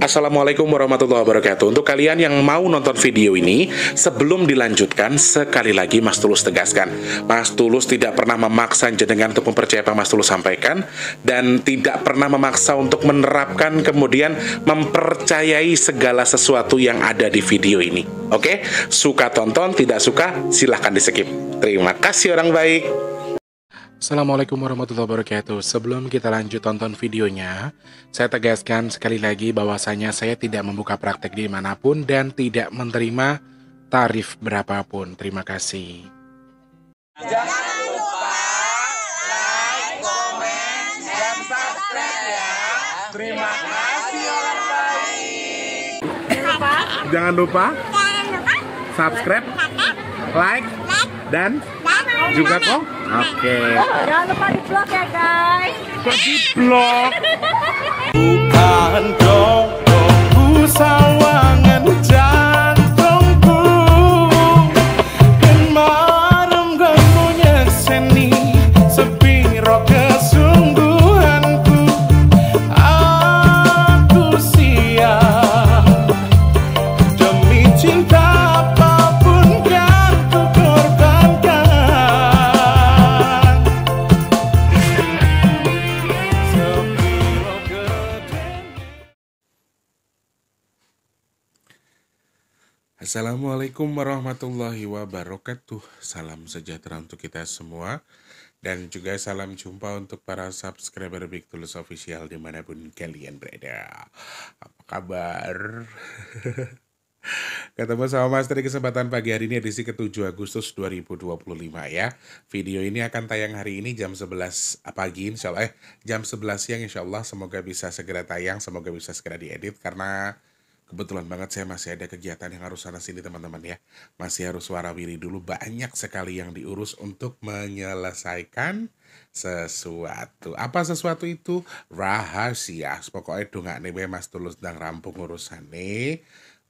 Assalamualaikum warahmatullahi wabarakatuh. Untuk kalian yang mau nonton video ini, sebelum dilanjutkan, sekali lagi Mas Tulus tegaskan, Mas Tulus tidak pernah memaksa jenengan untuk mempercayai apa Mas Tulus sampaikan, dan tidak pernah memaksa untuk menerapkan kemudian mempercayai segala sesuatu yang ada di video ini. Oke? Suka tonton, tidak suka silahkan di skip. Terima kasih orang baik. Assalamualaikum warahmatullahi wabarakatuh. Sebelum kita lanjut tonton videonya, saya tegaskan sekali lagi bahwasanya saya tidak membuka praktek dimanapun dan tidak menerima tarif berapapun. Terima kasih. Jangan lupa like, komen, dan subscribe ya. Terima kasih orang baik. Jangan lupa subscribe, like, dan juga kok. Oke. Jangan lupa di vlog ya guys. Kok di vlog? Bukan jodohku sawangan jantungku, dan marem gamunya seni sepiro kesungguhanku. Aku siap demi cinta apapun kan ku korbankan. Sepiro gede. Assalamualaikum warahmatullahi wabarakatuh. Salam sejahtera untuk kita semua. Dan juga salam jumpa untuk para subscriber Big Tulus Official dimanapun kalian berada. Apa kabar? Ketemu sama Mas di kesempatan pagi hari ini edisi ke-7 Agustus 2025 ya. Video ini akan tayang hari ini jam 11 pagi insya Allah, jam 11 siang insya Allah. Semoga bisa segera tayang, semoga bisa segera diedit karena kebetulan banget saya masih ada kegiatan yang harus sana sini teman-teman ya. Masih harus warawiri dulu, banyak sekali yang diurus untuk menyelesaikan sesuatu. Apa sesuatu itu? Rahasia. Pokoknya dongak nih Mas Tulus dan rampung urusannya.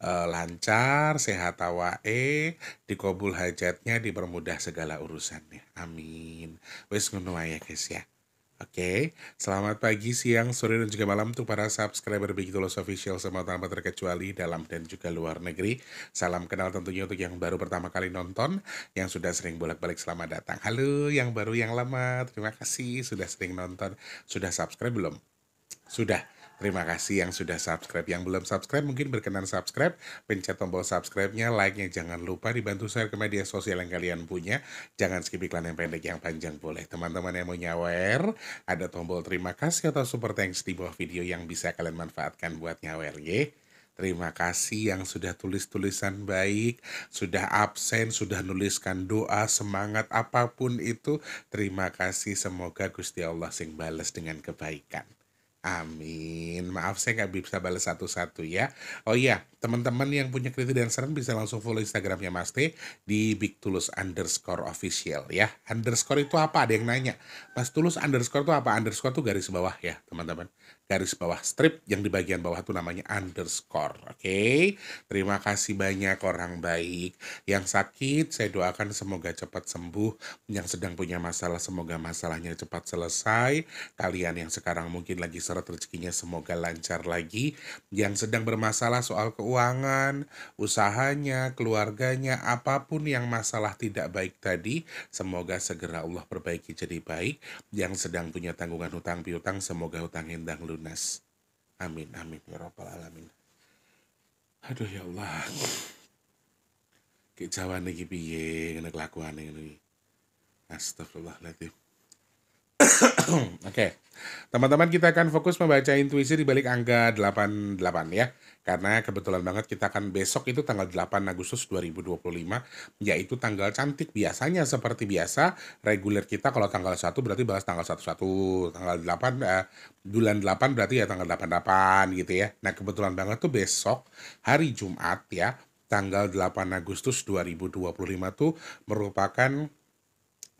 Lancar, sehat awae, dikabul hajatnya, dipermudah segala urusannya. Amin. Wes ngono ae ya guys ya. Oke, selamat pagi, siang, sore, dan juga malam untuk para subscriber Big Tulus Official semua tanpa terkecuali dalam dan juga luar negeri. Salam kenal tentunya untuk yang baru pertama kali nonton, yang sudah sering bolak-balik selamat datang. Halo yang baru yang lama, terima kasih sudah sering nonton. Sudah subscribe belum? Sudah. Terima kasih yang sudah subscribe. Yang belum subscribe mungkin berkenan subscribe. Pencet tombol subscribe-nya, like-nya jangan lupa. Dibantu share ke media sosial yang kalian punya. Jangan skip iklan yang pendek, yang panjang boleh. Teman-teman yang mau nyawer, ada tombol terima kasih atau super thanks di bawah video yang bisa kalian manfaatkan buat nyawer ya. Terima kasih yang sudah tulis tulisan baik, sudah absen, sudah nuliskan doa, semangat apapun itu. Terima kasih, semoga Gusti Allah sing bales dengan kebaikan. Amin. Maaf saya nggak bisa balas satu-satu ya. Oh iya, teman-teman yang punya kritik dan saran bisa langsung follow Instagramnya Mas T di @bigtulus_official ya. Underscore itu apa? Ada yang nanya. Mas Tulus underscore itu apa? Underscore itu garis bawah ya teman-teman. Garis bawah strip yang di bagian bawah itu namanya underscore. Oke. Terima kasih banyak orang baik. Yang sakit saya doakan semoga cepat sembuh. Yang sedang punya masalah semoga masalahnya cepat selesai. Kalian yang sekarang mungkin lagi seret rezekinya semoga lancar lagi. Yang sedang bermasalah soal keuangan, usahanya, keluarganya, apapun yang masalah tidak baik tadi, semoga segera Allah perbaiki jadi baik. Yang sedang punya tanggungan hutang piutang, semoga hutang endang lunas. Amin, amin, ya rabbal alamin. Aduh ya Allah. Kejauhan ini piye, ngene kelakuane ini. Astagfirullahaladzim. Oke, teman-teman kita akan fokus membaca intuisi di balik angka 88 ya. Karena kebetulan banget kita akan besok itu tanggal 8 Agustus 2025, yaitu tanggal cantik. Biasanya seperti biasa, reguler kita kalau tanggal 1 berarti bahas tanggal 11, tanggal 8, bulan 8 berarti ya tanggal 88 gitu ya. Nah kebetulan banget tuh besok hari Jumat ya, tanggal 8 Agustus 2025 tuh merupakan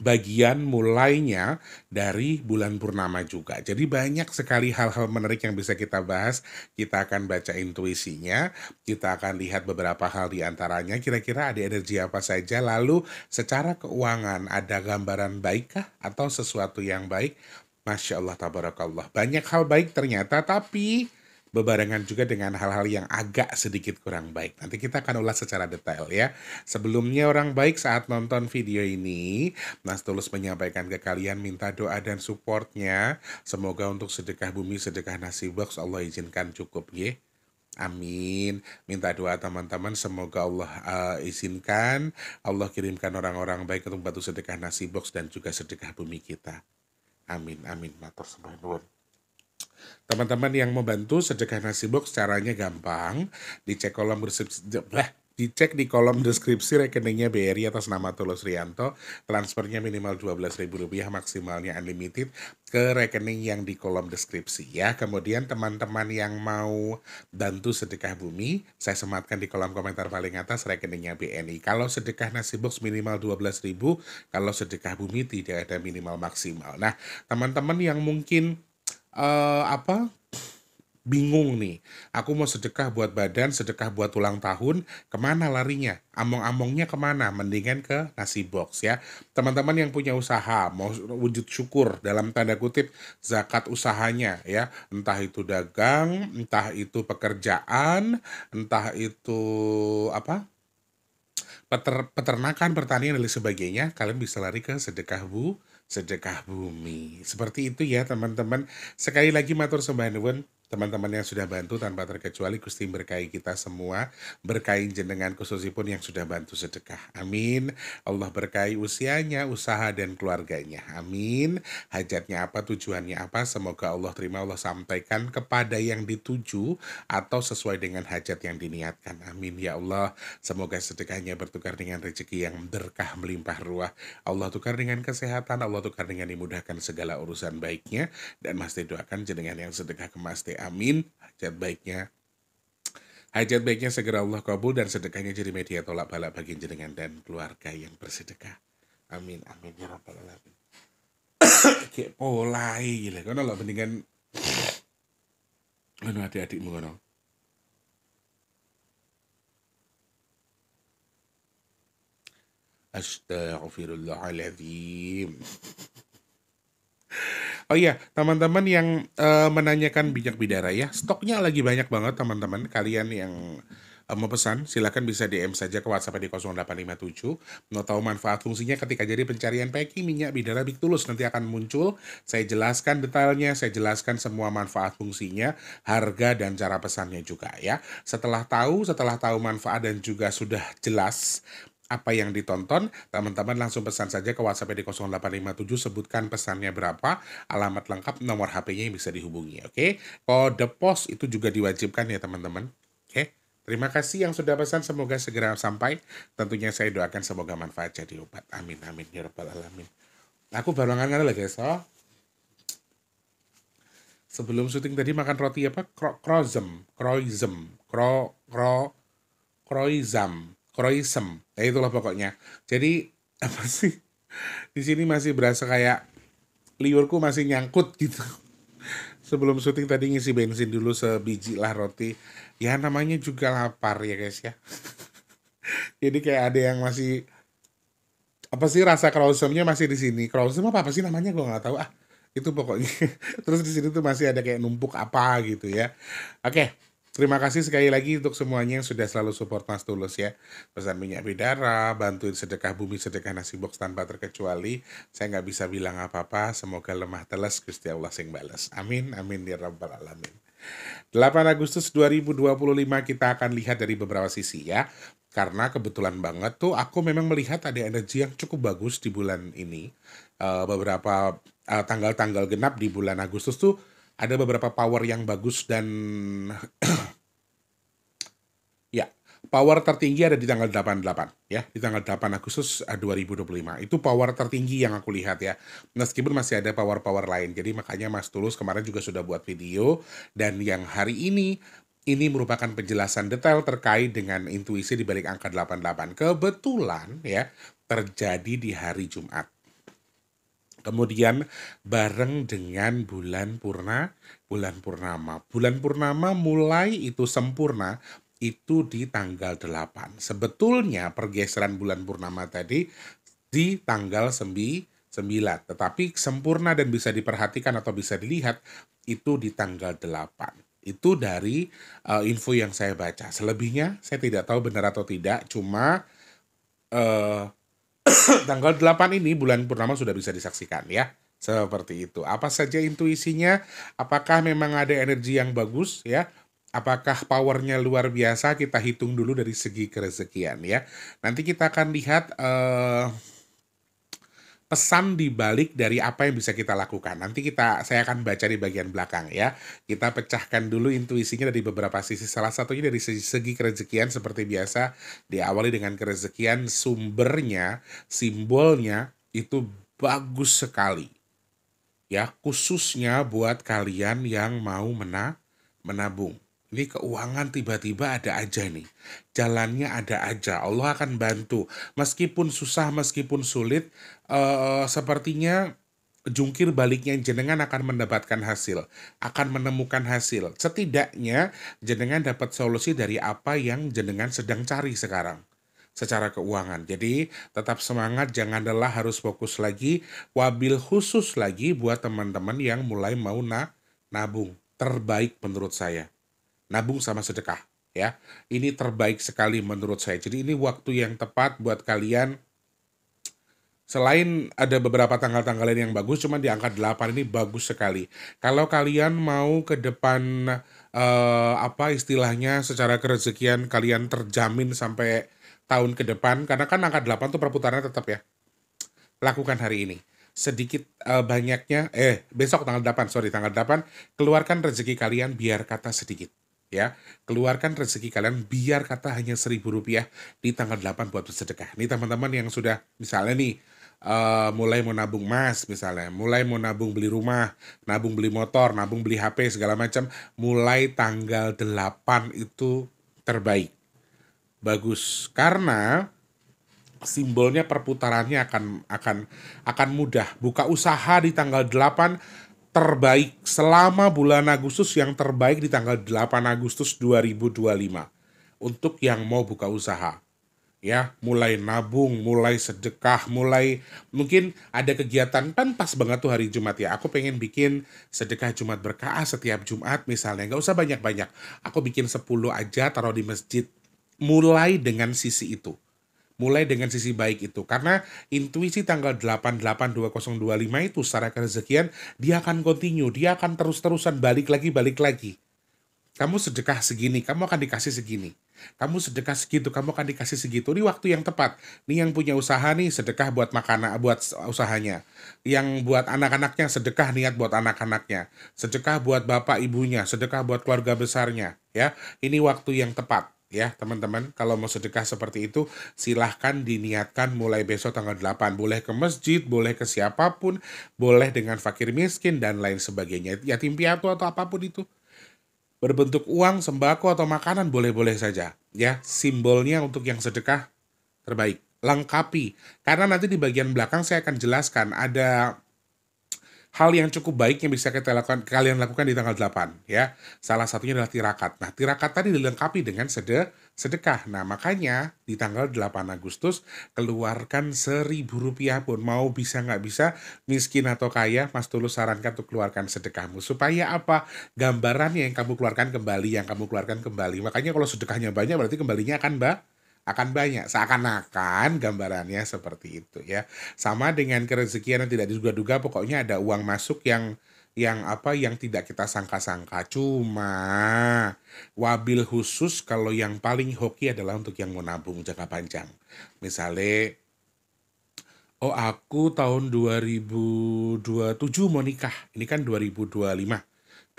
bagian mulainya dari bulan purnama juga. Jadi banyak sekali hal-hal menarik yang bisa kita bahas. Kita akan baca intuisinya, kita akan lihat beberapa hal di antaranya. Kira-kira ada energi apa saja, lalu secara keuangan ada gambaran baikkah atau sesuatu yang baik? Masya Allah, tabarakallah. Banyak hal baik ternyata, tapi bebarengan juga dengan hal-hal yang agak sedikit kurang baik. Nanti kita akan ulas secara detail ya. Sebelumnya orang baik, saat nonton video ini, Mas Tulus menyampaikan ke kalian minta doa dan supportnya. Semoga untuk sedekah bumi, sedekah nasi box Allah izinkan cukup ya. Amin. Minta doa teman-teman, semoga Allah izinkan, Allah kirimkan orang-orang baik untuk bantu sedekah nasi box dan juga sedekah bumi kita. Amin, amin. Matur sembah nuwun. Teman-teman yang membantu sedekah nasi box caranya gampang. Dicek di kolom deskripsi rekeningnya BRI atas nama Tulus Rianto. Transfernya minimal Rp12.000, maksimalnya unlimited ke rekening yang di kolom deskripsi ya. Kemudian teman-teman yang mau bantu sedekah bumi, saya sematkan di kolom komentar paling atas rekeningnya BNI. Kalau sedekah nasi box minimal 12.000, kalau sedekah bumi tidak ada minimal maksimal. Nah, teman-teman yang mungkin bingung nih, aku mau sedekah buat badan, sedekah buat ulang tahun, kemana larinya? Among-amongnya kemana? Mendingan ke nasi box ya. Teman-teman yang punya usaha, mau wujud syukur dalam tanda kutip zakat usahanya ya, entah itu dagang, entah itu pekerjaan, entah itu peternakan, pertanian, dan lain sebagainya, kalian bisa lari ke sedekah bumi. Seperti itu ya teman-teman. Sekali lagi matur sembah nuwun teman-teman yang sudah bantu tanpa terkecuali. Gusti berkahi kita semua, berkahi jenengan khususipun yang sudah bantu sedekah. Amin. Allah berkahi usianya, usaha dan keluarganya. Amin. Hajatnya apa, tujuannya apa, semoga Allah terima, Allah sampaikan kepada yang dituju atau sesuai dengan hajat yang diniatkan. Amin ya Allah. Semoga sedekahnya bertukar dengan rezeki yang berkah melimpah ruah. Allah tukar dengan kesehatan, Allah tukar dengan dimudahkan segala urusan baiknya. Dan Mas Teh doakan jenengan yang sedekah ke Mas Teh. Amin. Hajat baiknya segera Allah kabul dan sedekahnya jadi media tolak balak bagi jenengan dan keluarga yang bersedekah. Amin, amin ya rabbal alamin. Kayak polai gila, kono lo mendingan ngono adik-adikmu ngono. Astaghfirullahaladzim. Oh iya, teman-teman yang menanyakan minyak bidara ya, stoknya lagi banyak banget teman-teman. Kalian yang mau pesan, silakan bisa DM saja ke WhatsApp di 0857. Mau tahu manfaat fungsinya ketika jadi pencarian packing minyak bidara Big Tulus nanti akan muncul. Saya jelaskan detailnya, saya jelaskan semua manfaat fungsinya, harga dan cara pesannya juga ya. Setelah tahu manfaat dan juga sudah jelas apa yang ditonton, teman-teman langsung pesan saja ke WhatsApp di 0857, sebutkan pesannya berapa, alamat lengkap, nomor HP-nya yang bisa dihubungi, oke? Kode pos itu juga diwajibkan ya teman-teman, oke? Terima kasih yang sudah pesan, semoga segera sampai. Tentunya saya doakan semoga manfaat jadi obat. Amin, amin, ya rabbal alamin. Aku baru ngangan lah guys, oh. Sebelum syuting tadi makan roti apa? Kroisem, ya itulah pokoknya. Jadi apa sih? Di sini masih berasa kayak liurku masih nyangkut gitu. Sebelum syuting tadi ngisi bensin dulu sebiji lah roti. Ya namanya juga lapar ya guys ya. Jadi kayak ada yang masih apa sih rasa krausemnya masih di sini. Krausem apa sih namanya gue nggak tahu ah. Itu pokoknya. Terus di sini tuh masih ada kayak numpuk apa gitu ya. Oke. Terima kasih sekali lagi untuk semuanya yang sudah selalu support Mas Tulus ya. Pesan minyak bidara, bantuin sedekah bumi, sedekah nasi box tanpa terkecuali. Saya nggak bisa bilang apa-apa, semoga lemah teles Gusti Allah sing bales. Amin, amin ya rabbal alamin. 8 Agustus 2025 kita akan lihat dari beberapa sisi ya. Karena kebetulan banget tuh aku memang melihat ada energi yang cukup bagus di bulan ini. Beberapa tanggal-tanggal genap di bulan Agustus tuh ada beberapa power yang bagus dan ya, power tertinggi ada di tanggal 88 ya, di tanggal 8 Agustus 2025. Itu power tertinggi yang aku lihat ya. Meskipun masih ada power-power lain. Jadi makanya Mas Tulus kemarin juga sudah buat video dan yang hari ini merupakan penjelasan detail terkait dengan intuisi di balik angka 88. Kebetulan ya terjadi di hari Jumat. Kemudian bareng dengan bulan purnama. Bulan purnama mulai itu sempurna itu di tanggal 8. Sebetulnya pergeseran bulan purnama tadi di tanggal 9, tetapi sempurna dan bisa diperhatikan atau bisa dilihat itu di tanggal 8. Itu dari info yang saya baca. Selebihnya saya tidak tahu benar atau tidak, cuma eh, tanggal 8 ini bulan purnama sudah bisa disaksikan ya. Seperti itu. Apa saja intuisinya? Apakah memang ada energi yang bagus ya? Apakah powernya luar biasa? Kita hitung dulu dari segi kerezekian ya. Nanti kita akan lihat pesan di balik dari apa yang bisa kita lakukan. Nanti saya akan baca di bagian belakang ya. Kita pecahkan dulu intuisinya dari beberapa sisi. Salah satunya dari segi kerezekian seperti biasa, diawali dengan kerezekian, sumbernya, simbolnya itu bagus sekali. Ya, khususnya buat kalian yang mau menabung. Ini keuangan tiba-tiba ada aja nih. Jalannya ada aja. Allah akan bantu. Meskipun susah, meskipun sulit, sepertinya jungkir baliknya jenengan akan mendapatkan hasil. Akan menemukan hasil. Setidaknya jenengan dapat solusi dari apa yang jenengan sedang cari sekarang. Secara keuangan. Jadi tetap semangat, jangan lelah, harus fokus lagi. Wabil khusus lagi buat teman-teman yang mulai mau nabung. Terbaik menurut saya. Nabung sama sedekah ya. Ini terbaik sekali menurut saya. Jadi ini waktu yang tepat buat kalian. Selain ada beberapa tanggal-tanggal lain yang bagus, cuman di angka 8 ini bagus sekali. Kalau kalian mau ke depan apa istilahnya secara kerezekian kalian terjamin sampai tahun ke depan, karena kan angka 8 tuh perputarannya tetap ya. Lakukan hari ini. Sedikit banyaknya besok tanggal 8, tanggal 8 keluarkan rezeki kalian biar kata sedikit. Ya, keluarkan rezeki kalian biar kata hanya Rp1.000 di tanggal 8 buat bersedekah. Nih teman-teman yang sudah misalnya nih mulai mau nabung emas misalnya, mulai mau nabung beli rumah, nabung beli motor, nabung beli HP segala macam, mulai tanggal 8 itu terbaik. Bagus karena simbolnya perputarannya akan mudah. Buka usaha di tanggal 8 terbaik selama bulan Agustus, yang terbaik di tanggal 8 Agustus 2025 untuk yang mau buka usaha ya, mulai nabung, mulai sedekah, mulai mungkin ada kegiatan kan pas banget tuh hari Jumat ya, aku pengen bikin sedekah Jumat berkah setiap Jumat misalnya, nggak usah banyak-banyak, aku bikin 10 aja taruh di masjid. Mulai dengan sisi itu, mulai dengan sisi baik itu, karena intuisi tanggal 882025 itu secara kerezekian dia akan continue, dia akan terus-terusan balik lagi. Kamu sedekah segini, kamu akan dikasih segini. Kamu sedekah segitu, kamu akan dikasih segitu. Ini waktu yang tepat. Nih yang punya usaha nih sedekah buat makanan, buat usahanya. Yang buat anak-anaknya sedekah niat buat anak-anaknya. Sedekah buat bapak ibunya, sedekah buat keluarga besarnya, ya. Ini waktu yang tepat. Ya teman-teman, kalau mau sedekah seperti itu silahkan diniatkan mulai besok tanggal 8. Boleh ke masjid, boleh ke siapapun, boleh dengan fakir miskin dan lain sebagainya, yatim piatu atau apapun itu. Berbentuk uang, sembako atau makanan boleh-boleh saja. Ya, simbolnya untuk yang sedekah terbaik. Lengkapi, karena nanti di bagian belakang saya akan jelaskan ada hal yang cukup baik yang bisa kalian lakukan di tanggal 8 ya. Salah satunya adalah tirakat. Nah, tirakat tadi dilengkapi dengan sedekah. Nah, makanya di tanggal 8 Agustus keluarkan Rp1.000 pun. Mau bisa nggak bisa, miskin atau kaya, Mas Tulus sarankan untuk keluarkan sedekahmu. Supaya apa? Gambarannya yang kamu keluarkan kembali. Makanya kalau sedekahnya banyak berarti kembalinya akan banyak, seakan-akan gambarannya seperti itu ya. Sama dengan kerezekian yang tidak diduga-duga, pokoknya ada uang masuk yang tidak kita sangka-sangka. Cuma wabil khusus kalau yang paling hoki adalah untuk yang mau nabung jangka panjang. Misalnya, oh aku tahun 2027 mau nikah, ini kan 2025,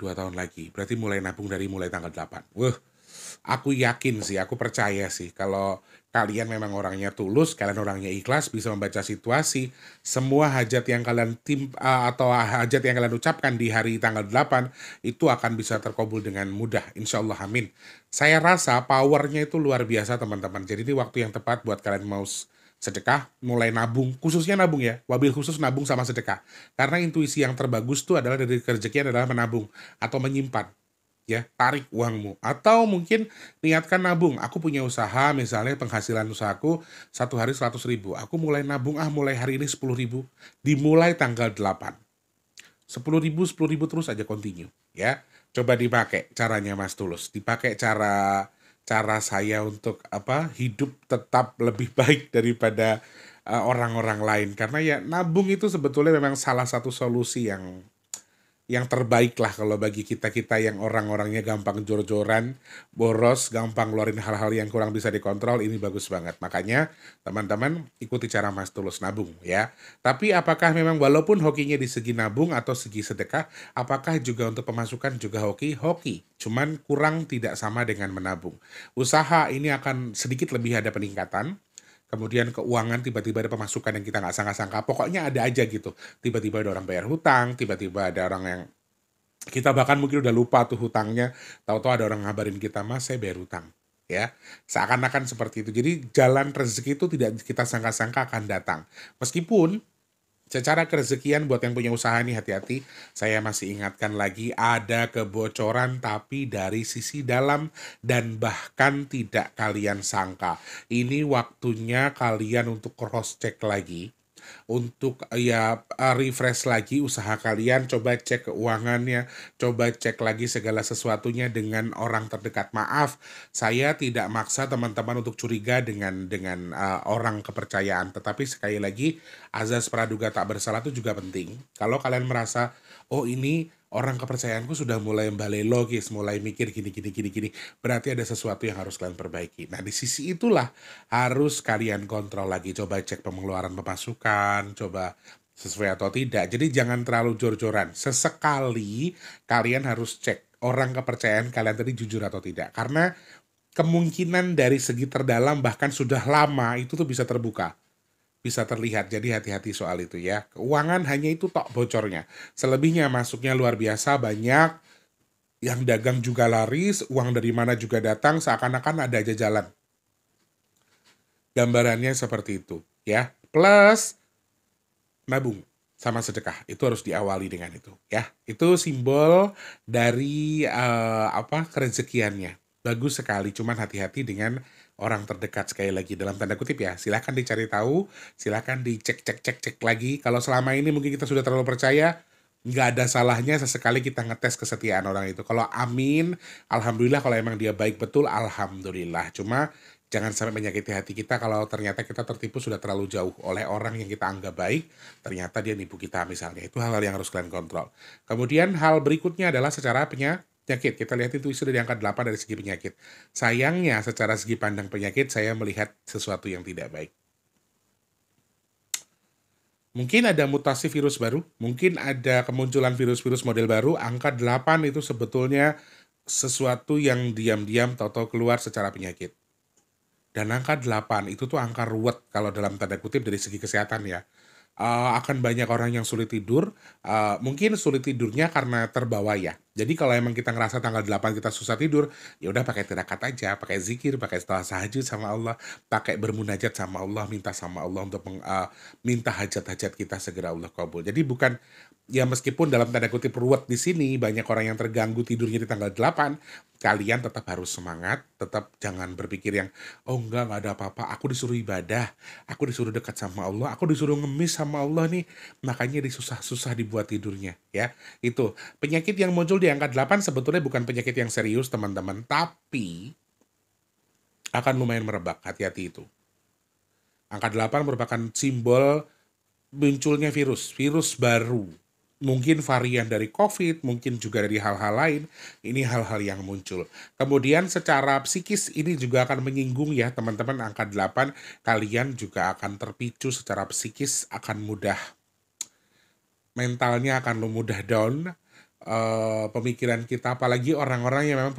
2 tahun lagi, berarti mulai nabung dari mulai tanggal 8. Aku yakin sih, aku percaya sih kalau kalian memang orangnya tulus, kalian orangnya ikhlas, bisa membaca situasi, semua hajat yang kalian atau hajat yang kalian ucapkan di hari tanggal 8 itu akan bisa terkabul dengan mudah, insya Allah, amin. Saya rasa powernya itu luar biasa teman-teman. Jadi ini waktu yang tepat buat kalian mau sedekah, mulai nabung, khususnya nabung ya, wabil khusus nabung sama sedekah. Karena intuisi yang terbagus itu adalah dari rezeki adalah menabung atau menyimpan. Ya, tarik uangmu, atau mungkin niatkan nabung. Aku punya usaha, misalnya penghasilan usahaku satu hari 100.000, aku mulai nabung, mulai hari ini 10.000, dimulai tanggal 8, 10.000 terus aja continue ya. Coba dipakai caranya Mas Tulus, dipakai cara cara saya untuk hidup tetap lebih baik daripada orang-orang lain karena ya nabung itu sebetulnya memang salah satu solusi yang terbaik lah kalau bagi kita-kita yang orang-orangnya gampang jor-joran, boros, gampang ngeluarin hal-hal yang kurang bisa dikontrol, ini bagus banget. Makanya teman-teman ikuti cara Mas Tulus nabung ya. Tapi apakah memang walaupun hokinya di segi nabung atau segi sedekah, apakah juga untuk pemasukan juga hoki? Hoki, cuman kurang tidak sama dengan menabung. Usaha ini akan sedikit lebih ada peningkatan, kemudian keuangan tiba-tiba ada pemasukan yang kita nggak sangka-sangka, pokoknya ada aja gitu. Tiba-tiba ada orang bayar hutang, tiba-tiba ada orang yang kita bahkan mungkin udah lupa tuh hutangnya, tahu-tahu ada orang ngabarin kita, Mas saya bayar hutang. Ya, seakan-akan seperti itu. Jadi jalan rezeki itu tidak kita sangka-sangka akan datang. Meskipun secara kerezekian buat yang punya usaha nih hati-hati, saya masih ingatkan lagi ada kebocoran tapi dari sisi dalam dan bahkan tidak kalian sangka. Ini waktunya kalian untuk cross check lagi, untuk refresh lagi usaha kalian, coba cek keuangannya, coba cek lagi segala sesuatunya dengan orang terdekat. Maaf, saya tidak maksa teman-teman untuk curiga dengan orang kepercayaan, tetapi sekali lagi azas praduga tak bersalah itu juga penting. Kalau kalian merasa oh ini orang kepercayaanku sudah mulai balik logis, mulai mikir gini, berarti ada sesuatu yang harus kalian perbaiki. Nah, di sisi itulah harus kalian kontrol lagi. Coba cek pengeluaran pemasukan, coba sesuai atau tidak. Jadi jangan terlalu jor-joran. Sesekali kalian harus cek orang kepercayaan kalian tadi jujur atau tidak. Karena kemungkinan dari segi terdalam bahkan sudah lama itu tuh bisa terbuka, bisa terlihat. Jadi hati-hati soal itu ya. Keuangan hanya itu tok bocornya. Selebihnya masuknya luar biasa banyak. Yang dagang juga laris, uang dari mana juga datang, seakan-akan ada aja jalan. Gambarannya seperti itu ya. Plus nabung sama sedekah itu harus diawali dengan itu ya. Itu simbol dari kerezekiannya. Bagus sekali, cuman hati-hati dengan orang terdekat, sekali lagi dalam tanda kutip ya. Silahkan dicari tahu, silahkan dicek lagi. Kalau selama ini mungkin kita sudah terlalu percaya, nggak ada salahnya sesekali kita ngetes kesetiaan orang itu. Kalau amin, alhamdulillah. Kalau emang dia baik betul, alhamdulillah. Cuma jangan sampai menyakiti hati kita kalau ternyata kita tertipu sudah terlalu jauh oleh orang yang kita anggap baik, ternyata dia nipu kita misalnya. Itu hal-hal yang harus kalian kontrol. Kemudian hal berikutnya adalah secara penyakit. Kita lihat itu sudah di angka 8 dari segi penyakit. Sayangnya secara segi pandang penyakit saya melihat sesuatu yang tidak baik. Mungkin ada mutasi virus baru, mungkin ada kemunculan virus-virus model baru. Angka 8 itu sebetulnya sesuatu yang diam-diam tahu-tahu keluar secara penyakit. Dan angka 8 itu tuh angka ruwet kalau dalam tanda kutip dari segi kesehatan ya. Akan banyak orang yang sulit tidur, mungkin sulit tidurnya karena terbawa ya. Jadi kalau emang kita ngerasa tanggal 8 kita susah tidur, ya udah pakai tirakat aja, pakai zikir, pakai tahajud sama Allah, pakai bermunajat sama Allah, minta sama Allah untuk minta hajat-hajat kita segera Allah kabul. Jadi bukan ya, meskipun dalam tanda kutip ruwet di sini, banyak orang yang terganggu tidurnya di tanggal 8, kalian tetap harus semangat, tetap jangan berpikir yang oh enggak ada apa-apa, aku disuruh ibadah, aku disuruh dekat sama Allah, aku disuruh ngemis sama Allah nih, makanya disusah-susah dibuat tidurnya ya. Itu penyakit yang muncul di angka 8 sebetulnya bukan penyakit yang serius teman-teman, tapi akan lumayan merebak, hati-hati itu. Angka 8 merupakan simbol munculnya virus baru. Mungkin varian dari COVID, mungkin juga dari hal-hal lain. Ini hal-hal yang muncul. Kemudian secara psikis ini juga akan menyinggung ya teman-teman, angka 8 kalian juga akan terpicu secara psikis, akan mudah, mentalnya akan mudah down. Pemikiran kita, apalagi orang-orang yang memang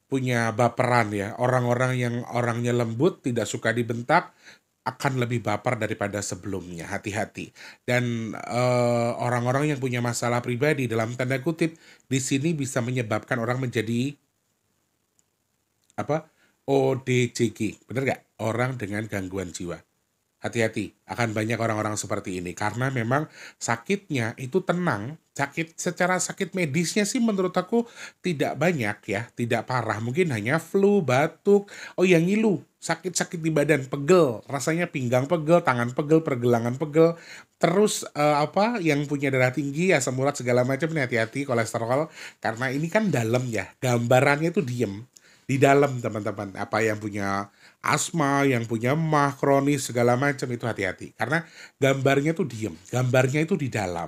punya baperan ya. Orang-orang yang orangnya lembut, tidak suka dibentak, akan lebih baper daripada sebelumnya. Hati-hati. Dan orang-orang yang punya masalah pribadi dalam tanda kutip di sini bisa menyebabkan orang menjadi ODGG, bener nggak? Orang dengan gangguan jiwa. Hati-hati, akan banyak orang-orang seperti ini karena memang sakitnya itu tenang, secara sakit medisnya sih menurut aku tidak banyak ya, tidak parah, mungkin hanya flu, batuk, oh yang ngilu, sakit-sakit di badan, pegel, rasanya pinggang pegel, tangan pegel, pergelangan pegel, terus apa yang punya darah tinggi, asam urat segala macam ini hati-hati kolesterol karena ini kan dalam ya, gambarannya itu diem di dalam teman-teman. Apa yang punya asma, yang punya mah kronis segala macam itu hati-hati karena gambarnya tuh diem, gambarnya itu di dalam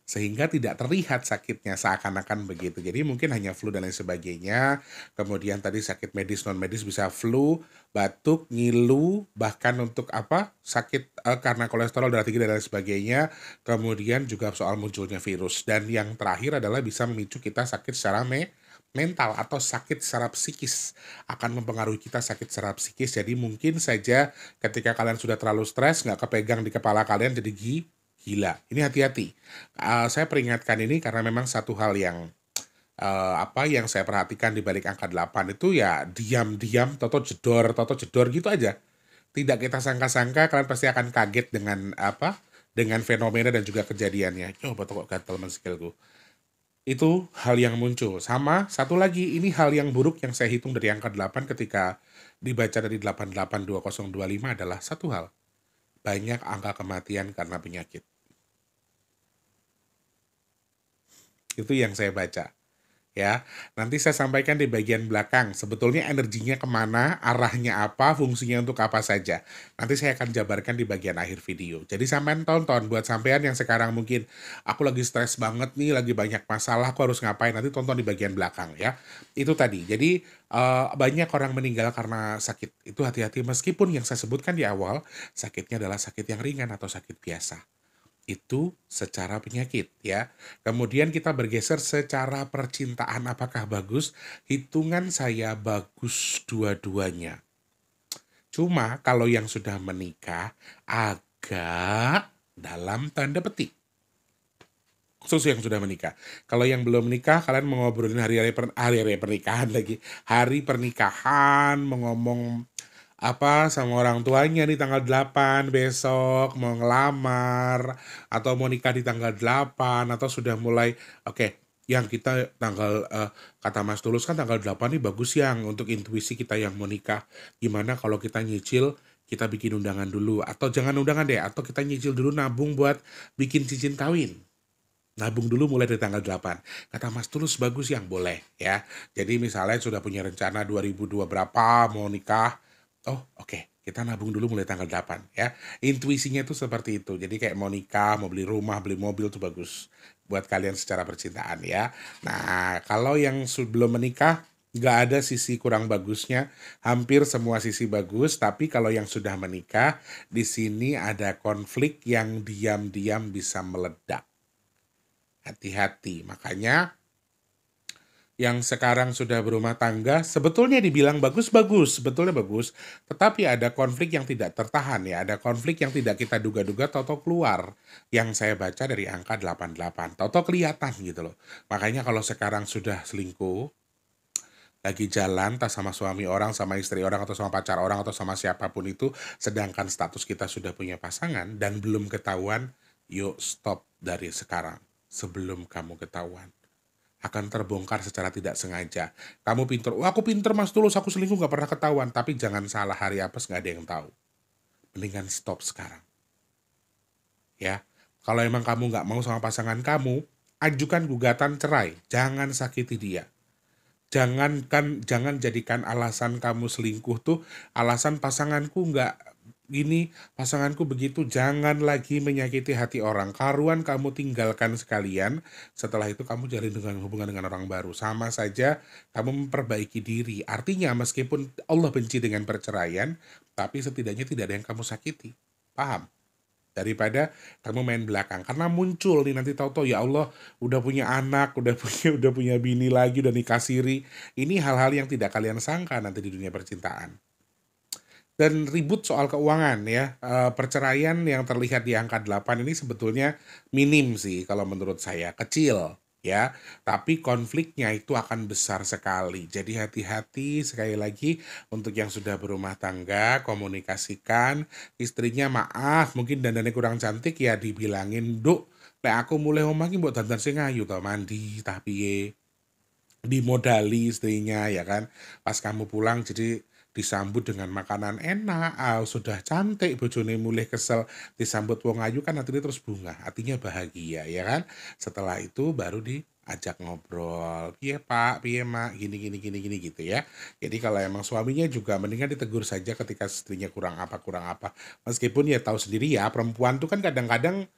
sehingga tidak terlihat sakitnya seakan-akan begitu. Jadi mungkin hanya flu dan lain sebagainya. Kemudian tadi sakit medis non medis bisa flu, batuk, ngilu, bahkan untuk apa sakit karena kolesterol darah tinggi dan lain sebagainya. Kemudian juga soal munculnya virus dan yang terakhir adalah bisa memicu kita sakit secara mental atau sakit secara psikis akan mempengaruhi kita sakit secara psikis. Jadi mungkin saja ketika kalian sudah terlalu stres nggak kepegang di kepala kalian jadi gila. Ini hati-hati. Saya peringatkan ini karena memang satu hal yang apa yang saya perhatikan di balik angka 8 itu ya diam-diam toto jedor gitu aja. Tidak kita sangka-sangka kalian pasti akan kaget dengan apa? Dengan fenomena dan juga kejadiannya. Coba kok gatel men-skillku. Itu hal yang muncul. Sama satu lagi, ini hal yang buruk yang saya hitung dari angka 8 ketika dibaca dari 882025 adalah satu hal. Banyak angka kematian karena penyakit. Itu yang saya baca. Ya, nanti saya sampaikan di bagian belakang. Sebetulnya energinya kemana, arahnya apa, fungsinya untuk apa saja. Nanti saya akan jabarkan di bagian akhir video. Jadi sampean tonton, buat sampean yang sekarang mungkin aku lagi stres banget nih, lagi banyak masalah, aku harus ngapain? Nanti tonton di bagian belakang ya. Itu tadi. Jadi banyak orang meninggal karena sakit. Itu hati-hati meskipun yang saya sebutkan di awal, sakitnya adalah sakit yang ringan atau sakit biasa. Itu secara penyakit ya. Kemudian kita bergeser secara percintaan apakah bagus? Hitungan saya bagus dua-duanya. Cuma kalau yang sudah menikah agak dalam tanda petik. Khusus yang sudah menikah. Kalau yang belum menikah kalian mau ngobrolin hari-hari pernikahan lagi. Hari pernikahan, mau ngomong apa sama orang tuanya nih tanggal 8 besok mau ngelamar atau mau nikah di tanggal 8 atau sudah mulai oke, yang kita tanggal kata Mas Tulus kan tanggal 8 nih bagus yang untuk intuisi kita yang mau nikah. Gimana kalau kita nyicil kita bikin undangan dulu atau jangan undangan deh atau kita nyicil dulu nabung buat bikin cincin kawin. Nabung dulu mulai dari tanggal 8. Kata Mas Tulus bagus yang boleh ya. Jadi misalnya sudah punya rencana 2002 berapa mau nikah. Oh oke, kita nabung dulu mulai tanggal 8 ya. Intuisinya tuh seperti itu. Jadi kayak mau nikah, mau beli rumah, beli mobil tuh bagus. Buat kalian secara percintaan ya. Nah kalau yang sebelum menikah, nggak ada sisi kurang bagusnya. Hampir semua sisi bagus. Tapi kalau yang sudah menikah, di sini ada konflik yang diam-diam bisa meledak. Hati-hati. Makanya yang sekarang sudah berumah tangga sebetulnya dibilang bagus-bagus, sebetulnya bagus, tetapi ada konflik yang tidak tertahan ya, ada konflik yang tidak kita duga-duga toto keluar. Yang saya baca dari angka 88, toto kelihatan gitu loh. Makanya kalau sekarang sudah selingkuh, lagi jalan entah sama suami orang, sama istri orang, atau sama pacar orang, atau sama siapapun itu, sedangkan status kita sudah punya pasangan dan belum ketahuan, yuk stop dari sekarang sebelum kamu ketahuan. Akan terbongkar secara tidak sengaja. Kamu pinter, wah aku pinter Mas Tulus, aku selingkuh gak pernah ketahuan. Tapi jangan salah, hari apes gak ada yang tahu. Mendingan stop sekarang. Ya, kalau emang kamu gak mau sama pasangan kamu, ajukan gugatan cerai. Jangan sakiti dia. Jangan jadikan alasan kamu selingkuh tuh, alasan pasanganku gak gini, pasanganku begitu. Jangan lagi menyakiti hati orang. Karuan kamu tinggalkan sekalian. Setelah itu kamu jalin hubungan dengan orang baru. Sama saja kamu memperbaiki diri. Artinya meskipun Allah benci dengan perceraian, tapi setidaknya tidak ada yang kamu sakiti. Paham? Daripada kamu main belakang. Karena muncul nih nanti tahu-tahu ya Allah udah punya anak, udah punya bini lagi, udah nikah siri. Ini hal-hal yang tidak kalian sangka nanti di dunia percintaan. Dan ribut soal keuangan ya, perceraian yang terlihat di angka 8 ini sebetulnya minim sih kalau menurut saya, kecil. ya, tapi konfliknya itu akan besar sekali. Jadi hati-hati sekali lagi untuk yang sudah berumah tangga, komunikasikan istrinya, maaf mungkin dandannya kurang cantik ya dibilangin, "Duk, lek aku mulai omah ki mbok dandan sing ayu to, mandi tah piye." Dimodali istrinya ya kan. Pas kamu pulang jadi disambut dengan makanan enak, sudah cantik bojone mulai kesel disambut wong ayu kan hatinya terus bunga, hatinya bahagia ya kan. Setelah itu baru diajak ngobrol, "Piye Pak, piye Mak, gini gini gini gini," gitu ya. Jadi kalau emang suaminya juga mendingan ditegur saja ketika istrinya kurang apa kurang apa. Meskipun ya tahu sendiri ya perempuan tuh kan kadang-kadang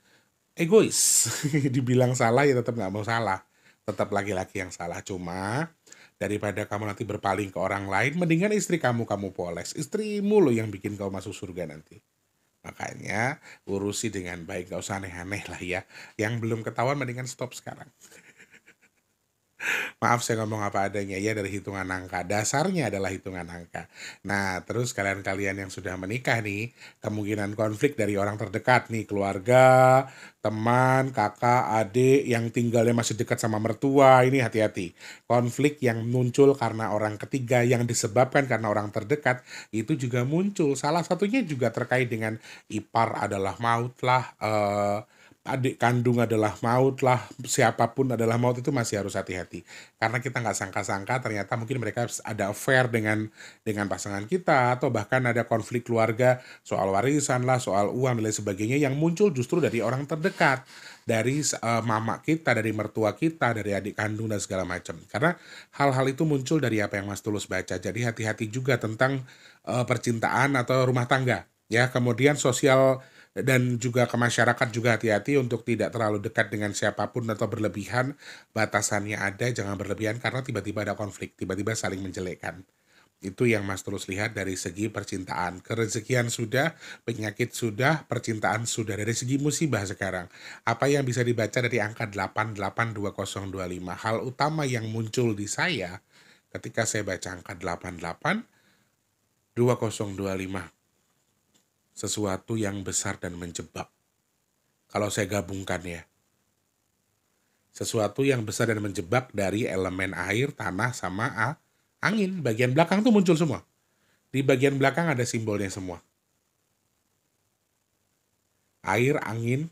egois, dibilang salah ya tetap nggak mau salah, tetap laki-laki yang salah. Cuma daripada kamu nanti berpaling ke orang lain, mendingan istri kamu kamu poles, istrimu loh yang bikin kau masuk surga nanti. Makanya urusi dengan baik, gak usah aneh-aneh lah ya. Yang belum ketahuan mendingan stop sekarang. Maaf saya ngomong apa adanya ya, dari hitungan angka. Dasarnya adalah hitungan angka. Nah, terus kalian-kalian yang sudah menikah nih, kemungkinan konflik dari orang terdekat nih, keluarga, teman, kakak, adik yang tinggalnya masih dekat sama mertua, ini hati-hati. Konflik yang muncul karena orang ketiga yang disebabkan karena orang terdekat itu juga muncul. Salah satunya juga terkait dengan ipar adalah maut lah, adik kandung adalah maut lah, siapapun adalah maut, itu masih harus hati-hati. Karena kita nggak sangka-sangka ternyata mungkin mereka ada affair dengan pasangan kita, atau bahkan ada konflik keluarga soal warisan lah, soal uang dan lain sebagainya yang muncul justru dari orang terdekat, dari mama kita, dari mertua kita, dari adik kandung dan segala macam. Karena hal-hal itu muncul dari apa yang Mas Tulus baca. Jadi hati-hati juga tentang percintaan atau rumah tangga. Ya, kemudian sosial dan juga ke masyarakat juga hati-hati untuk tidak terlalu dekat dengan siapapun atau berlebihan. Batasannya ada, jangan berlebihan karena tiba-tiba ada konflik, tiba-tiba saling menjelekkan. Itu yang Mas Tulus lihat dari segi percintaan. Kerezekian sudah, penyakit sudah, percintaan sudah. Dari segi musibah sekarang, apa yang bisa dibaca dari angka 882025? Hal utama yang muncul di saya ketika saya baca angka 882025, sesuatu yang besar dan menjebak. Kalau saya gabungkan ya, sesuatu yang besar dan menjebak dari elemen air, tanah, sama angin. Bagian belakang tuh muncul semua. Di bagian belakang ada simbolnya semua. Air, angin,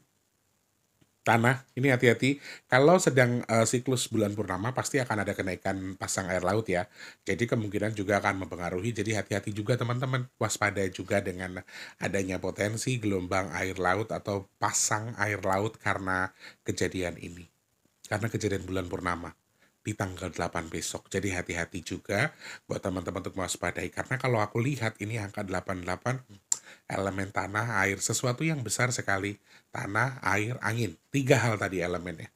tanah, ini hati-hati. Kalau sedang siklus bulan purnama pasti akan ada kenaikan pasang air laut ya. Jadi kemungkinan juga akan mempengaruhi. Jadi hati-hati juga teman-teman. Waspada juga dengan adanya potensi gelombang air laut atau pasang air laut karena kejadian ini. Karena kejadian bulan purnama di tanggal 8 besok. Jadi hati-hati juga buat teman-teman untuk mewaspadai. Karena kalau aku lihat ini angka 88, elemen tanah, air, sesuatu yang besar sekali. Tanah, air, angin. 3 hal tadi elemennya.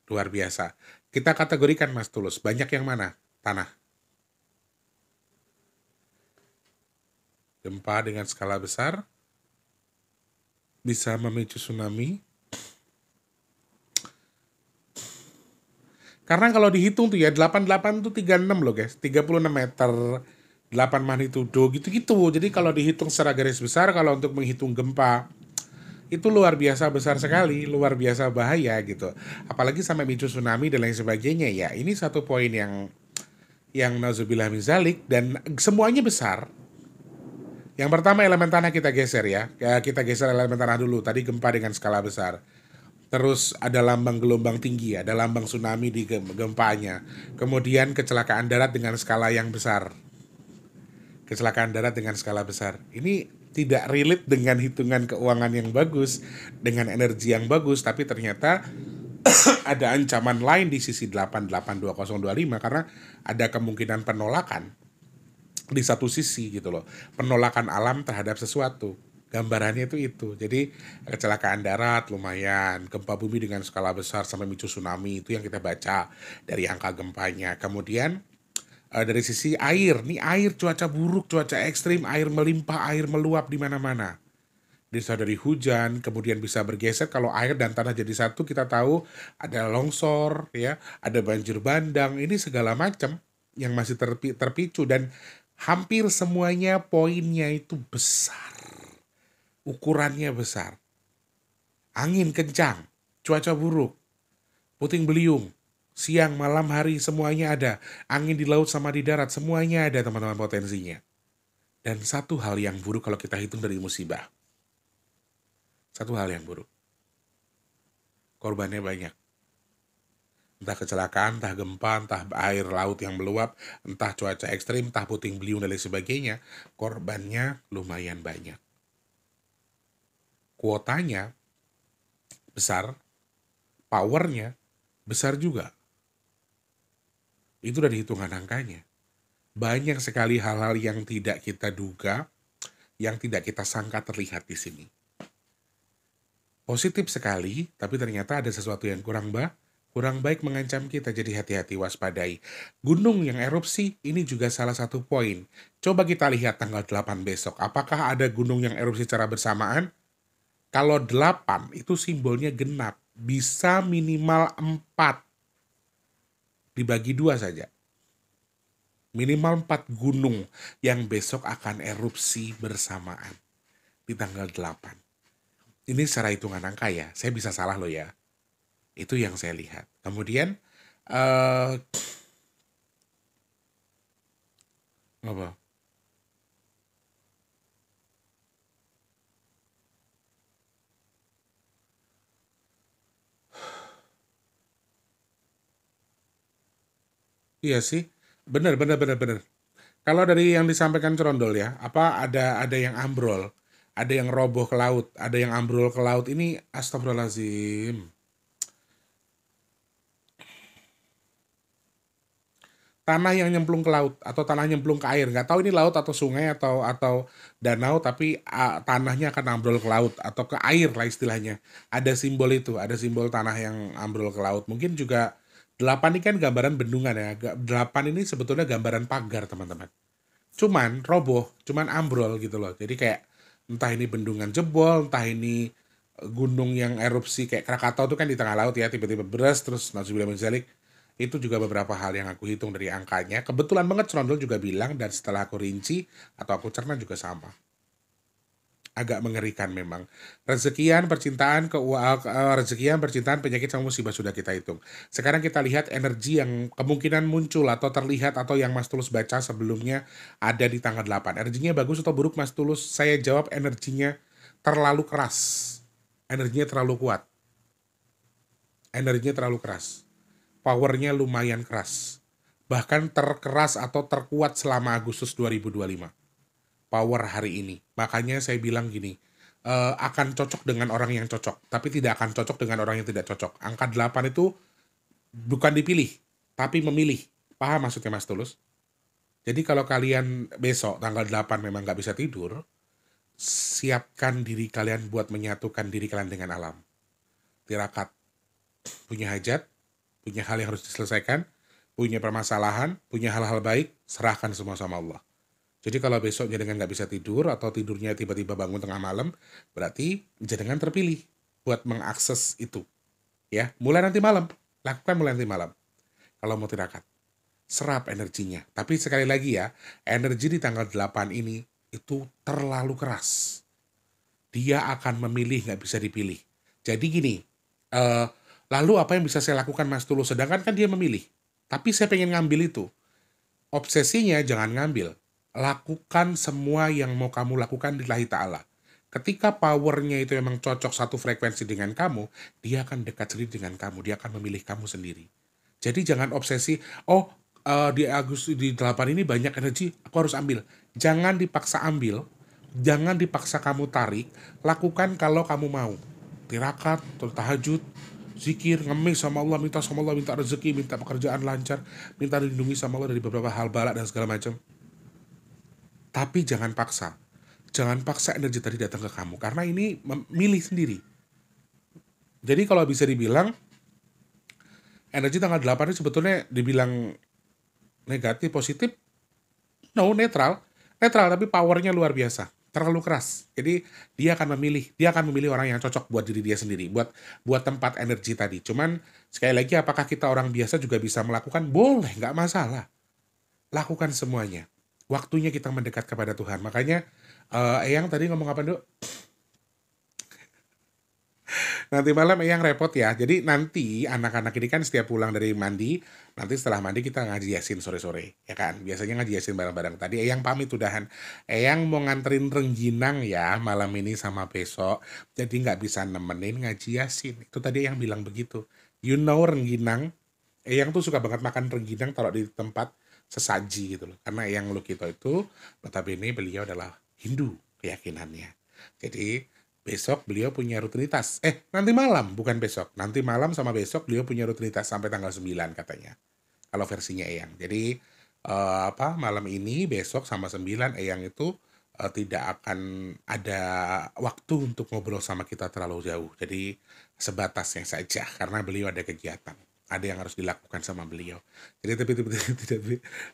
Luar biasa. Kita kategorikan Mas Tulus. Banyak yang mana? Tanah. Gempa dengan skala besar. Bisa memicu tsunami. Karena kalau dihitung tuh ya, 88 tuh 36 loh guys. 36 meter. 8 magnitudo gitu-gitu. Jadi kalau dihitung secara garis besar, kalau untuk menghitung gempa, itu luar biasa besar sekali, luar biasa bahaya gitu. Apalagi sampai micu tsunami dan lain sebagainya ya. Ini satu poin yang nauzubillah min zalik, dan semuanya besar. Yang pertama elemen tanah kita geser ya. Kita geser elemen tanah dulu. Tadi gempa dengan skala besar. Terus ada lambang gelombang tinggi, ada lambang tsunami di gempanya. Kemudian kecelakaan darat dengan skala yang besar. Kecelakaan darat dengan skala besar. Ini tidak relate dengan hitungan keuangan yang bagus, dengan energi yang bagus, tapi ternyata ada ancaman lain di sisi 882025 karena ada kemungkinan penolakan di satu sisi gitu loh. Penolakan alam terhadap sesuatu. Gambarannya itu. Jadi kecelakaan darat lumayan, gempa bumi dengan skala besar sampai micu tsunami, itu yang kita baca dari angka gempanya. Kemudian dari sisi air, nih air, cuaca buruk, cuaca ekstrim, air melimpah, air meluap di mana-mana. Bisa dari hujan, kemudian bisa bergeser. Kalau air dan tanah jadi satu, kita tahu ada longsor, ya, ada banjir bandang, ini segala macam yang masih terpicu, dan hampir semuanya poinnya itu besar, ukurannya besar. Angin kencang, cuaca buruk, puting beliung, siang, malam, hari, semuanya ada. Angin di laut sama di darat, semuanya ada teman-teman potensinya. Dan satu hal yang buruk kalau kita hitung dari musibah. Satu hal yang buruk. Korbannya banyak. Entah kecelakaan, entah gempa, entah air laut yang meluap, entah cuaca ekstrim, entah puting beliung dan lain sebagainya. Korbannya lumayan banyak. Kuotanya besar, powernya besar juga. Itu dari hitungan angkanya. Banyak sekali hal-hal yang tidak kita duga, yang tidak kita sangka terlihat di sini. Positif sekali, tapi ternyata ada sesuatu yang kurang baik mengancam kita, jadi hati-hati waspadai. Gunung yang erupsi, ini juga salah satu poin. Coba kita lihat tanggal 8 besok, apakah ada gunung yang erupsi secara bersamaan? Kalau 8 itu simbolnya genap, bisa minimal 4. Dibagi 2 saja. Minimal 4 gunung yang besok akan erupsi bersamaan di tanggal 8. Ini secara hitungan angka ya, saya bisa salah loh ya. Itu yang saya lihat. Kemudian, apa? Iya sih, benar. Kalau dari yang disampaikan Cerondol ya, apa ada yang ambrol, ada yang roboh ke laut, ada yang ambrol ke laut ini astagfirullahaladzim. Tanah yang nyemplung ke laut atau tanah nyemplung ke air, nggak tahu ini laut atau sungai atau danau, tapi tanahnya akan ambrol ke laut atau ke air lah istilahnya. Ada simbol itu, ada simbol tanah yang ambrol ke laut. Mungkin juga 8 ini kan gambaran bendungan ya. 8 ini sebetulnya gambaran pagar teman-teman. Cuman roboh, cuman ambrol gitu loh. Jadi kayak entah ini bendungan jebol, entah ini gunung yang erupsi kayak Krakatau itu kan di tengah laut ya, tiba-tiba beres terus nauzubillah min dzalik. Itu juga beberapa hal yang aku hitung dari angkanya. Kebetulan banget Cerondol juga bilang, dan setelah aku rinci atau aku cerna juga sama. Agak mengerikan memang. Rezekian, percintaan, rezekian, percintaan, penyakit sama musibah sudah kita hitung. Sekarang kita lihat energi yang kemungkinan muncul atau terlihat atau yang Mas Tulus baca sebelumnya ada di tanggal 8. Energinya bagus atau buruk Mas Tulus? Saya jawab energinya terlalu keras. Energinya terlalu kuat. Energinya terlalu keras. Powernya lumayan keras. Bahkan terkeras atau terkuat selama Agustus 2025. Power hari ini. Makanya saya bilang gini, akan cocok dengan orang yang cocok, tapi tidak akan cocok dengan orang yang tidak cocok. Angka 8 itu bukan dipilih, tapi memilih. Paham maksudnya Mas Tulus? Jadi kalau kalian besok tanggal 8 memang nggak bisa tidur, siapkan diri kalian buat menyatukan diri kalian dengan alam. Tirakat. Punya hajat, punya hal yang harus diselesaikan, punya permasalahan, punya hal-hal baik, serahkan semua sama Allah. Jadi kalau besok jenengan nggak bisa tidur atau tidurnya tiba-tiba bangun tengah malam, berarti jenengan terpilih buat mengakses itu. Ya, mulai nanti malam. Lakukan mulai nanti malam. Kalau mau tirakat. Serap energinya. Tapi sekali lagi ya, energi di tanggal 8 ini itu terlalu keras. Dia akan memilih, nggak bisa dipilih. Jadi gini, lalu apa yang bisa saya lakukan Mas Tulus? Sedangkan kan dia memilih. Tapi saya pengen ngambil itu. Obsesinya jangan ngambil. Lakukan semua yang mau kamu lakukan lillahi ta'ala. Ketika powernya itu memang cocok satu frekuensi dengan kamu, dia akan dekat sendiri dengan kamu. Dia akan memilih kamu sendiri. Jadi jangan obsesi, di Agustus di 8 ini banyak energi, aku harus ambil. Jangan dipaksa ambil. Jangan dipaksa kamu tarik. Lakukan kalau kamu mau. Tirakat, tahajud, zikir, ngemis sama Allah, minta sama Allah, minta rezeki, minta pekerjaan lancar, minta dilindungi sama Allah dari beberapa hal balak dan segala macam. Tapi jangan paksa. Jangan paksa energi tadi datang ke kamu. Karena ini memilih sendiri. Jadi kalau bisa dibilang, energi tanggal 8 ini sebetulnya dibilang negatif, positif, no, netral. Netral, tapi powernya luar biasa. Terlalu keras. Jadi dia akan memilih orang yang cocok buat diri dia sendiri. Buat tempat energi tadi. Cuman sekali lagi, apakah kita orang biasa juga bisa melakukan? Boleh, nggak masalah. Lakukan semuanya. Waktunya kita mendekat kepada Tuhan. Makanya Eyang tadi ngomong apa dulu? Nanti malam Eyang repot ya. Jadi nanti anak-anak ini kan setiap pulang dari mandi, nanti setelah mandi kita ngaji Yasin sore-sore, ya kan? Biasanya ngaji Yasin bareng-bareng. Tadi Eyang pamit udahan. Eyang mau nganterin rengginang ya malam ini sama besok. Jadi nggak bisa nemenin ngaji Yasin. Itu tadi Eyang bilang begitu. You know rengginang? Eyang tuh suka banget makan rengginang kalau di tempat sesaji gitu loh. Karena Eyang Lukito itu notabene beliau adalah Hindu keyakinannya. Jadi besok beliau punya rutinitas. Nanti malam, bukan besok. Nanti malam sama besok beliau punya rutinitas sampai tanggal 9 katanya. Kalau versinya Eyang. Jadi malam ini, besok sama 9 Eyang itu tidak akan ada waktu untuk ngobrol sama kita terlalu jauh. Jadi sebatasnya saja karena beliau ada kegiatan. Ada yang harus dilakukan sama beliau. Jadi tapi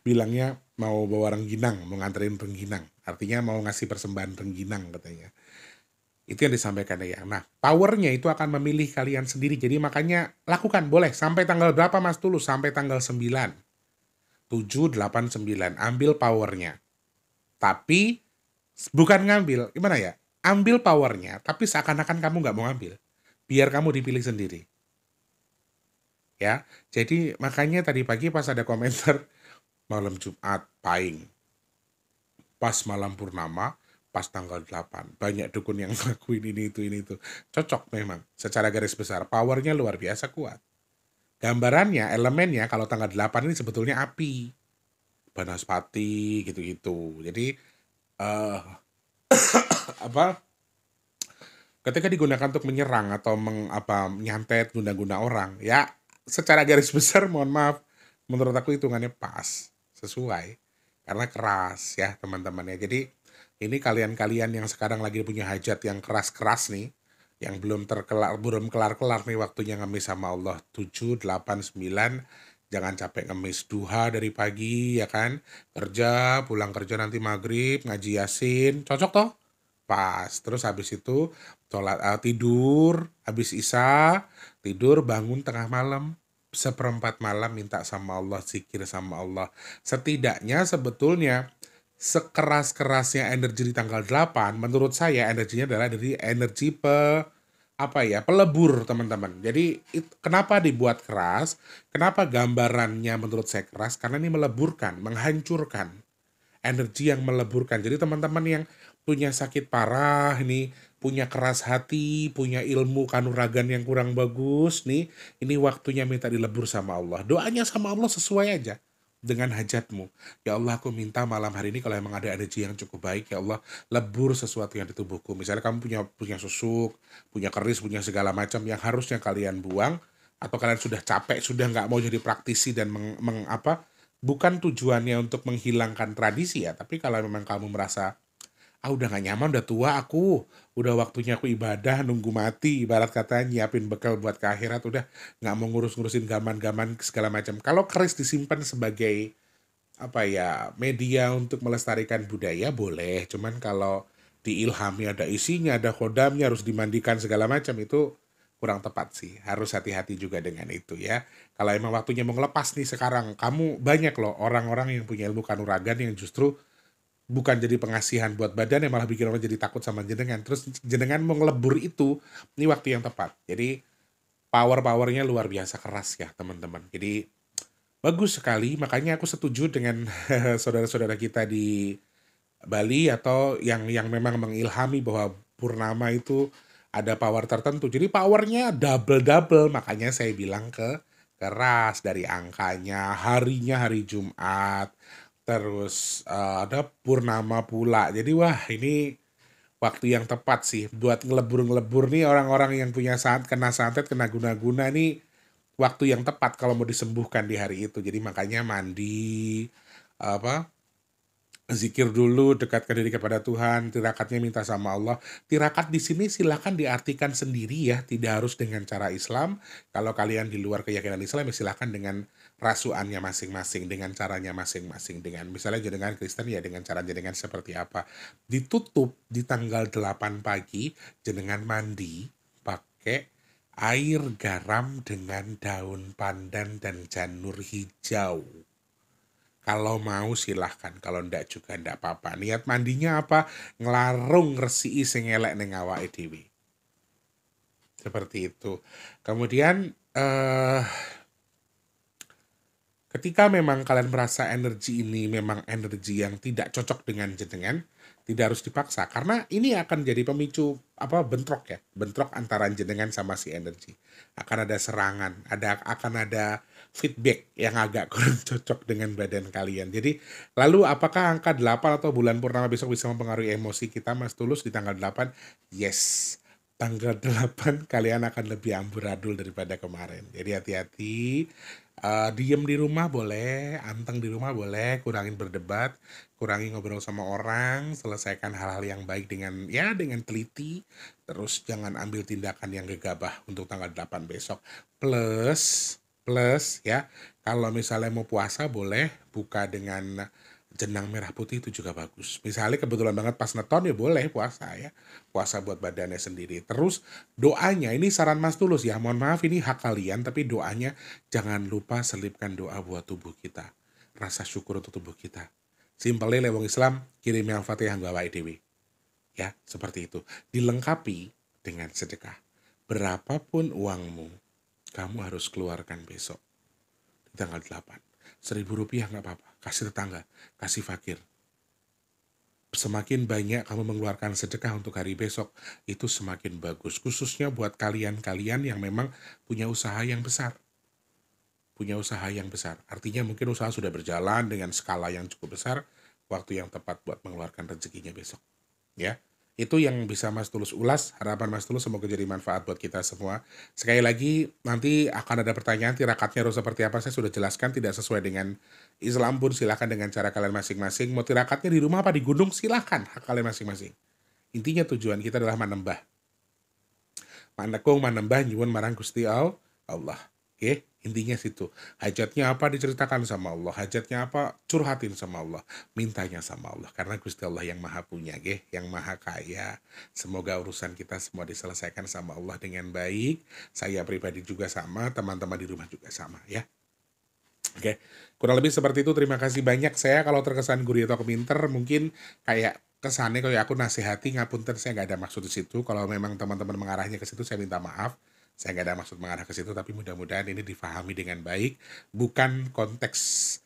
bilangnya mau bawa rengginang, mau nganterin rengginang. Artinya mau ngasih persembahan rengginang katanya. Itu yang disampaikan Eyang. Nah, powernya itu akan memilih kalian sendiri. Jadi makanya lakukan, boleh. Sampai tanggal berapa Mas Tulus? Sampai tanggal 9. 7, 8, 9. Ambil powernya. Tapi, bukan ngambil. Gimana ya? Ambil powernya, tapi seakan-akan kamu nggak mau ngambil. Biar kamu dipilih sendiri. Ya, jadi makanya tadi pagi pas ada komentar, malam Jumat, paing. Pas malam purnama, pas tanggal 8. Banyak dukun yang ngelakuin ini itu. Cocok memang. Secara garis besar, powernya luar biasa kuat. Gambarannya, elemennya kalau tanggal 8 ini sebetulnya api. Banaspati, gitu-gitu. Jadi, ketika digunakan untuk menyerang atau menyantet guna-guna orang, ya secara garis besar, mohon maaf, menurut aku hitungannya pas. Sesuai. Karena keras ya teman-teman ya. Jadi, ini kalian-kalian yang sekarang lagi punya hajat yang keras-keras nih, yang belum kelar-kelar nih waktunya ngemis sama Allah. 7, 8, 9, jangan capek ngemis duha dari pagi ya kan. Kerja, pulang kerja nanti maghrib, ngaji Yasin, cocok toh? Pas. Terus habis itu tidur, habis Isya, tidur bangun tengah malam. Seperempat malam minta sama Allah, zikir sama Allah. Setidaknya sebetulnya sekeras-kerasnya energi di tanggal 8, menurut saya energinya adalah dari energi pelebur teman-teman. Jadi kenapa dibuat keras? Kenapa gambarannya menurut saya keras? Karena ini meleburkan, menghancurkan. Energi yang meleburkan. Jadi teman-teman yang punya sakit parah nih, punya keras hati, punya ilmu kanuragan yang kurang bagus nih, ini waktunya minta dilebur sama Allah. Doanya sama Allah sesuai aja dengan hajatmu. Ya Allah, aku minta malam hari ini kalau emang ada energi yang cukup baik, ya Allah, lebur sesuatu yang di tubuhku. Misalnya kamu punya susuk, punya keris, punya segala macam yang harusnya kalian buang, atau kalian sudah capek, sudah nggak mau jadi praktisi dan bukan tujuannya untuk menghilangkan tradisi ya, tapi kalau memang kamu merasa udah gak nyaman, udah tua aku, udah waktunya aku ibadah, nunggu mati, ibarat kata nyiapin bekal buat ke akhirat, udah gak mau ngurus-ngurusin gaman-gaman segala macam. Kalau keris disimpan sebagai media untuk melestarikan budaya boleh, cuman kalau diilhami ada isinya, ada khodamnya, harus dimandikan segala macam, itu kurang tepat sih. Harus hati-hati juga dengan itu ya. Kalau emang waktunya mau ngelepas nih sekarang, kamu banyak loh orang-orang yang punya ilmu kanuragan yang justru bukan jadi pengasihan buat badan, yang malah bikin orang jadi takut sama jenengan. Terus jenengan mau ngelebur itu, ini waktu yang tepat. Jadi powernya luar biasa keras ya teman-teman. Jadi bagus sekali, makanya aku setuju dengan saudara-saudara kita di Bali atau yang memang mengilhami bahwa purnama itu ada power tertentu. Jadi powernya double, makanya saya bilang keras dari angkanya, harinya hari Jumat. Terus ada purnama pula. Jadi wah ini waktu yang tepat sih buat ngelebur nih orang-orang yang punya kena santet, kena guna-guna nih, waktu yang tepat kalau mau disembuhkan di hari itu. Jadi makanya mandi, zikir dulu, dekatkan diri kepada Tuhan, tirakatnya minta sama Allah. Tirakat di sini silakan diartikan sendiri ya, tidak harus dengan cara Islam. Kalau kalian di luar keyakinan Islam ya silakan dengan rasuannya masing-masing, dengan caranya masing-masing. Dengan misalnya jenengan Kristen ya dengan cara jenengan seperti apa. Ditutup di tanggal 8 pagi, jenengan mandi pakai air garam dengan daun pandan dan janur hijau. Kalau mau silahkan, kalau ndak juga ndak apa-apa. Niat mandinya apa? Nglarung ngresiki sing elek ning awake dhewe. Seperti itu. Kemudian ketika memang kalian merasa energi ini memang energi yang tidak cocok dengan jenengan, tidak harus dipaksa karena ini akan jadi pemicu bentrok antara jenengan sama si energi. Akan ada serangan, akan ada feedback yang agak kurang cocok dengan badan kalian. Jadi, lalu apakah angka 8 atau bulan purnama besok bisa mempengaruhi emosi kita, Mas Tulus, di tanggal 8? Yes. Tanggal 8 kalian akan lebih amburadul daripada kemarin. Jadi hati-hati. Diem di rumah boleh, anteng di rumah boleh, kurangin berdebat, kurangi ngobrol sama orang, selesaikan hal-hal yang baik dengan teliti, terus jangan ambil tindakan yang gegabah untuk tanggal 8 besok. Plus ya, kalau misalnya mau puasa boleh buka dengan jenang merah putih, itu juga bagus. Misalnya kebetulan banget pas neton ya boleh puasa ya. Puasa buat badannya sendiri. Terus doanya, ini saran Mas Tulus ya. Mohon maaf ini hak kalian, tapi doanya jangan lupa selipkan doa buat tubuh kita. Rasa syukur untuk tubuh kita. Simpelnya lewong Islam, kirim yang Fatihah bawa dewi. Ya, seperti itu. Dilengkapi dengan sedekah. Berapapun uangmu, kamu harus keluarkan besok. Di tanggal 8. Rp1.000 nggak apa-apa, kasih tetangga, kasih fakir. Semakin banyak kamu mengeluarkan sedekah untuk hari besok, itu semakin bagus. Khususnya buat kalian-kalian yang memang punya usaha yang besar. Artinya mungkin usaha sudah berjalan dengan skala yang cukup besar, waktu yang tepat buat mengeluarkan rezekinya besok. Ya. Itu yang bisa Mas Tulus ulas. Harapan Mas Tulus semoga jadi manfaat buat kita semua. Sekali lagi, nanti akan ada pertanyaan tirakatnya harus seperti apa. Saya sudah jelaskan, tidak sesuai dengan Islam pun silakan dengan cara kalian masing-masing. Mau tirakatnya di rumah apa di gunung, silakan, hak kalian masing-masing. Intinya tujuan kita adalah manembah. Manekung, manembah, nyuwun marang Gusti Allah. Oke, intinya situ. Hajatnya apa diceritakan sama Allah, hajatnya apa curhatin sama Allah, mintanya sama Allah. Karena Gusti Allah yang maha punya, yang maha kaya. Semoga urusan kita semua diselesaikan sama Allah dengan baik. Saya pribadi juga sama, teman-teman di rumah juga sama ya. Oke, kurang lebih seperti itu. Terima kasih banyak. Saya kalau terkesan gurih atau keminter, mungkin kayak kesannya kalau aku nasihati, ngapunten, saya nggak ada maksud di situ. Kalau memang teman-teman mengarahnya ke situ, saya minta maaf. Saya nggak ada maksud mengarah ke situ, tapi mudah-mudahan ini difahami dengan baik, bukan konteks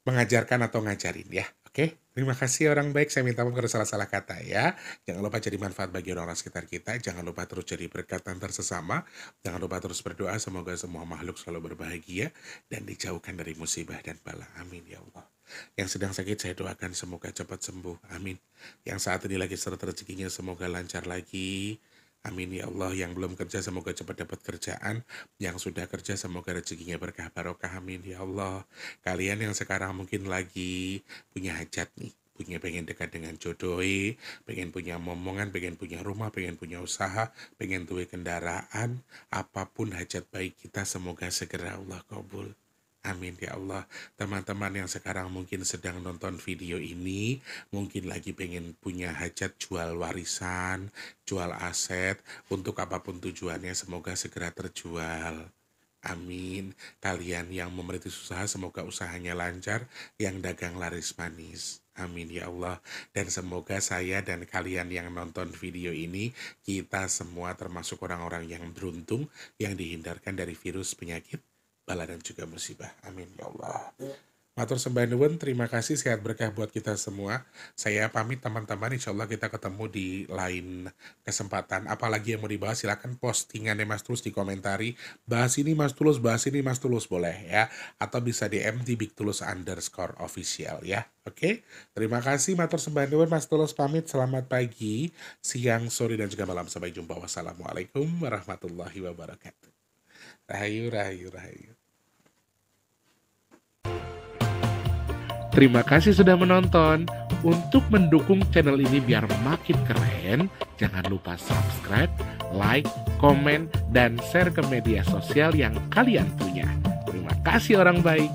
mengajarkan atau ngajarin ya. Oke, terima kasih orang baik. Saya minta maaf kalau salah-salah kata ya. Jangan lupa jadi manfaat bagi orang-orang sekitar kita. Jangan lupa terus jadi berkat antar sesama. Jangan lupa terus berdoa semoga semua makhluk selalu berbahagia dan dijauhkan dari musibah dan bala. Amin ya Allah. Yang sedang sakit saya doakan semoga cepat sembuh. Amin. Yang saat ini lagi seret rezekinya semoga lancar lagi. Amin ya Allah. Yang belum kerja semoga cepat dapat kerjaan. Yang sudah kerja semoga rezekinya berkah barokah. Amin ya Allah. Kalian yang sekarang mungkin lagi punya hajat nih, pengen dekat dengan jodoh, pengen punya momongan, pengen punya rumah, pengen punya usaha, pengen duwe kendaraan, apapun hajat baik kita semoga segera Allah kabul. Amin ya Allah. Teman-teman yang sekarang mungkin sedang nonton video ini, mungkin lagi pengen punya hajat jual warisan, jual aset, untuk apapun tujuannya semoga segera terjual. Amin. Kalian yang memerintis usaha semoga usahanya lancar, yang dagang laris manis. Amin ya Allah. Dan semoga saya dan kalian yang nonton video ini, kita semua termasuk orang-orang yang beruntung, yang dihindarkan dari virus, penyakit, bala dan juga musibah. Amin ya Allah. Matur sembah nuwun, terima kasih, sehat berkah buat kita semua. Saya pamit teman-teman, insya Allah kita ketemu di lain kesempatan. Apalagi yang mau dibahas silakan postingannya Mas Tulus dikomentari. Bahas ini Mas Tulus, bahas ini Mas Tulus boleh ya. Atau bisa DM di bigtulus_official ya. Oke, terima kasih, matur sembah nuwun, Mas Tulus pamit. Selamat pagi, siang, sore dan juga malam. Sampai jumpa. Wassalamualaikum warahmatullahi wabarakatuh. Rahayu, rahayu, rahayu. Terima kasih sudah menonton. Untuk mendukung channel ini biar makin keren, jangan lupa subscribe, like, komen, dan share ke media sosial yang kalian punya. Terima kasih orang baik.